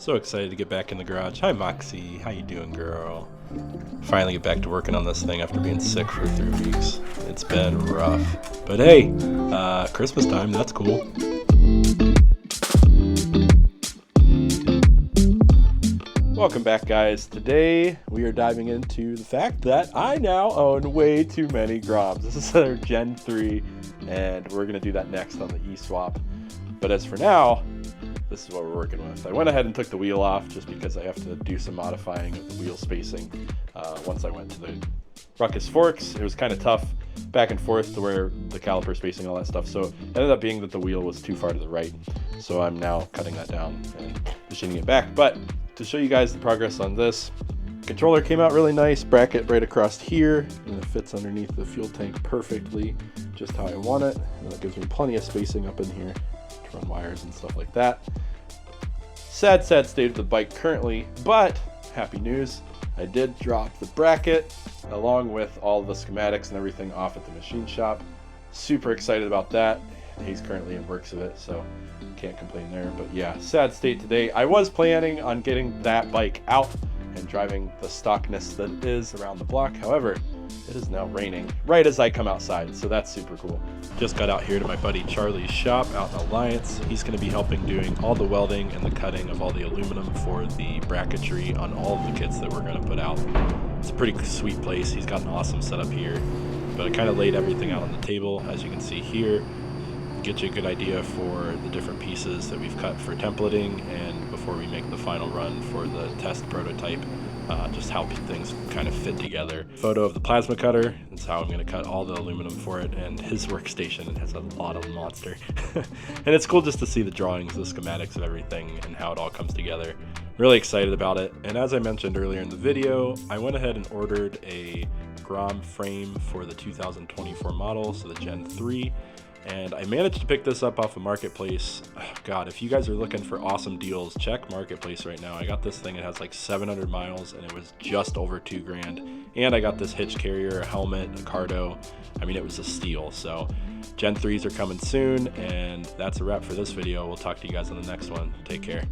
So excited to get back in the garage. Hi Moxie, how you doing, girl? Finally get back to working on this thing after being sick for 3 weeks. It's been rough. But hey, Christmas time, that's cool. Welcome back, guys. Today we are diving into the fact that I now own way too many Groms. This is our Gen 3, and we're going to do that next on the E-swap. But as for now, this is what we're working with. I went ahead and took the wheel off just because I have to do some modifying of the wheel spacing. Once I went to the Ruckus forks, it was kind of tough back and forth to where the caliper spacing and all that stuff. So it ended up being that the wheel was too far to the right. So I'm now cutting that down and machining it back. But to show you guys the progress on this, controller came out really nice, bracket right across here, and it fits underneath the fuel tank perfectly, just how I want it. And that gives me plenty of spacing up in here to run wires and stuff like that. Sad state of the bike currently, but happy news, I did drop the bracket along with all the schematics and everything off at the machine shop. Super excited about that. He's currently in works of it, so can't complain there. But yeah, sad state today. I was planning on getting that bike out and driving the stockness that it is around the block. However, it is now raining right as I come outside, so that's super cool. Just got out here to my buddy Charlie's shop out in Alliance. He's going to be helping doing all the welding and the cutting of all the aluminum for the bracketry on all of the kits that we're going to put out. It's a pretty sweet place. He's got an awesome setup here, but I kind of laid everything out on the table, as you can see here. Get you a good idea for the different pieces that we've cut for templating, and before we make the final run for the test prototype, just how things kind of fit together. Photo of the plasma cutter, that's how I'm going to cut all the aluminum for it, and his workstation has a lot of monster. And it's cool just to see the drawings, the schematics of everything, and how it all comes together. Really excited about it. And as I mentioned earlier in the video, I went ahead and ordered a Grom frame for the 2024 model, so the Gen 3. And I managed to pick this up off of Marketplace. God, if you guys are looking for awesome deals, check Marketplace right now. I got this thing, it has like 700 miles, and it was just over $2,000. And I got this hitch carrier, a helmet, a cardo. I mean, it was a steal. So Gen 3s are coming soon, and that's a wrap for this video. We'll talk to you guys on the next one. Take care.